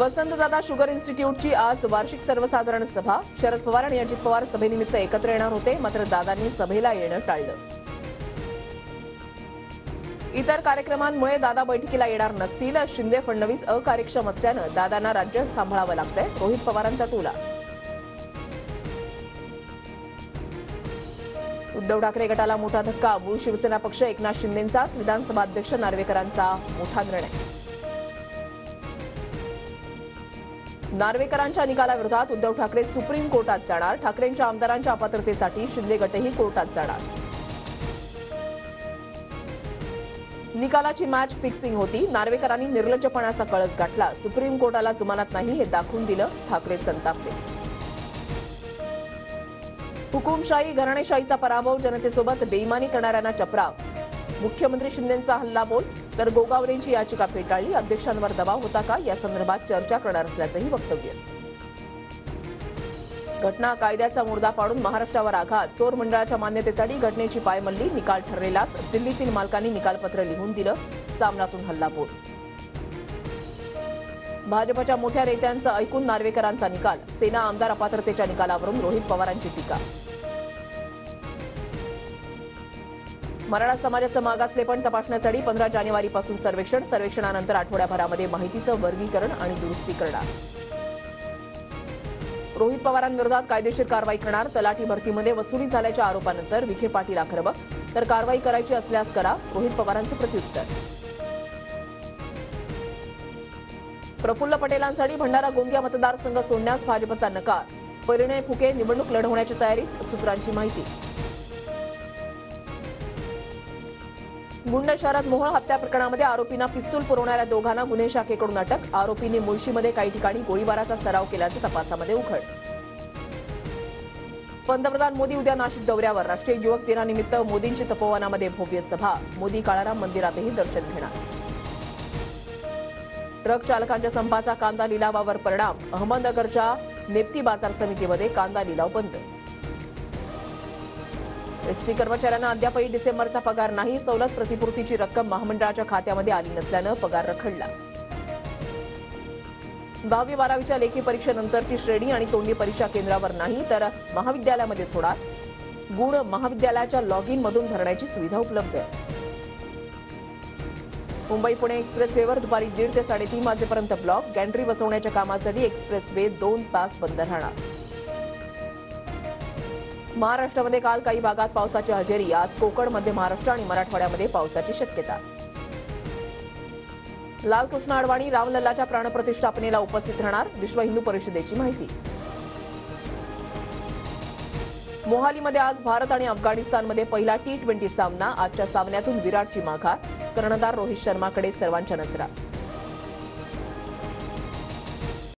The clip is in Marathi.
वसंतदादा शुगर इन्स्टिट्यूटची आज वार्षिक सर्वसाधारण सभा. शरद पवार आणि अजित पवार सभेनिमित्त एकत्र येणार होते, मात्र दादांनी सभेला येणं टाळलं. इतर कार्यक्रमांमुळे दादा बैठकीला येणार नसतील. शिंदे फडणवीस अकार्यक्षम असल्यानं दादांना राज्य सांभाळावं लागतंय, रोहित पवारांचा टोला. उद्धव ठाकरे गटाला मोठा धक्का. मूळ शिवसेना पक्ष एकनाथ शिंदेंचाच, विधानसभा अध्यक्ष नार्वेकरांचा मोठा निर्णय. नार्वेकरांच्या निकालाविरोधात उद्धव ठाकरे सुप्रीम कोर्टात जाणार. ठाकरेंच्या आमदारांच्या अपात्रतेसाठी शिंदे गटही कोर्टात जाणार. निकालाची मॅच फिक्सिंग होती. नार्वेकरांनी निर्लज्जपणाचा कळस गाठला. सुप्रीम कोर्टाला जुमानत नाही हे दाखवून दिलं. ठाकरे संतापले. हुकुमशाही घराणेशाहीचा पराभव, जनतेसोबत बेईमानी करणाऱ्यांना चपराव. मुख्यमंत्री शिंदेंचा हल्लाबोल, तर गोगावलेंची याचिका फेटाळली. अध्यक्षांवर दबाव होता का, या संदर्भात चर्चा करणार असल्याचंही वक्तव्य. घटना कायद्याचा मुर्दा पाडून महाराष्ट्रावर आघात. चोर मंडळाच्या मान्यतेसाठी घटनेची पायमल्ली. निकाल ठरलेलाच. दिल्लीतील मालकांनी निकालपत्र लिहून दिलं. सामनातून हल्लाबोल. भाजपच्या मोठ्या नेत्यांचं ऐकून नार्वेकरांचा निकाल. सेना आमदार अपात्रतेच्या निकालावरून रोहित पवारांची टीका. मराठा समाजाचं मागासलेपण तपासण्यासाठी 15 जानेवारीपासून सर्वेक्षण. सर्वेक्षणानंतर आठवड्याभरामध्ये माहितीचं वर्गीकरण आणि दुरुस्ती करणार. रोहित पवारांविरोधात कायदेशीर कारवाई करणार. तलाठी भरतीमध्ये वसुली झाल्याच्या आरोपानंतर विखे पाटील आक्रमक, तर कारवाई करायची असल्यास करा, रोहित पवारांचं प्रत्युत्तर. प्रफुल्ल पटेलांसाठी भंडारा गोंदिया मतदारसंघ सोडण्यास भाजपचा नकार. परिणय फुके निवडणूक लढवण्याच्या तयारीत, सूत्रांची माहिती. गुंड शहरात मोहोळ हत्या प्रकरणामध्ये आरोपींना पिस्तूल पुरवणाऱ्या दोघांना गुन्हे शाखेकडून अटक. आरोपींनी मुळशीमध्ये काही ठिकाणी गोळीबाराचा सराव केल्याचं तपासामध्ये उघड. पंतप्रधान मोदी उद्या नाशिक दौऱ्यावर. राष्ट्रीय युवक दिनानिमित्त मोदींची तपोवनामध्ये भव्य सभा. मोदी काळाराम मंदिरातही दर्शन घेणार. ट्रक चालकांच्या संपाचा कांदा लिलावावर परिणाम. अहमदनगरच्या नेप्ती बाजार समितीमध्ये कांदा लिलाव बंद. एसटी कर्मचाऱ्यांना अद्यापही डिसेंबरचा पगार नाही. सवलत प्रतिपूर्तीची रक्कम महामंडळाच्या खात्यामध्ये आली नसल्यानं पगार रखडला. 10वी-12वीच्या लेखी परीक्षेनंतरची श्रेणी आणि तोंडी परीक्षा केंद्रावर नाही, तर महाविद्यालयामध्येच होणार. गुण महाविद्यालयाच्या लॉग इन मधून भरण्याची सुविधा उपलब्ध. मुंबई पुणे एक्सप्रेसवेवर दुपारी 1:30 ते 3:30 वाजेपर्यंत ब्लॉक. गॅन्ट्री बसवण्याच्या कामासाठी एक्सप्रेसवे 2 तास बंद राहणार. महाराष्ट्रामध्ये काल काही भागात पावसाची हजेरी. आज कोकण, मध्य महाराष्ट्र आणि मराठवाड्यामध्ये पावसाची शक्यता. लालकृष्ण अडवाणी रामलल्लाच्या प्राणप्रतिष्ठापनेला उपस्थित राहणार. विश्व हिंदू परिषदेची माहिती. मोहालीमध्ये आज भारत आणि अफगाणिस्तानमध्ये पहिला T20 सामना. आजच्या सामन्यातून विराटची माघार. कर्णधार रोहित शर्माकडे सर्वांच्या नजरा.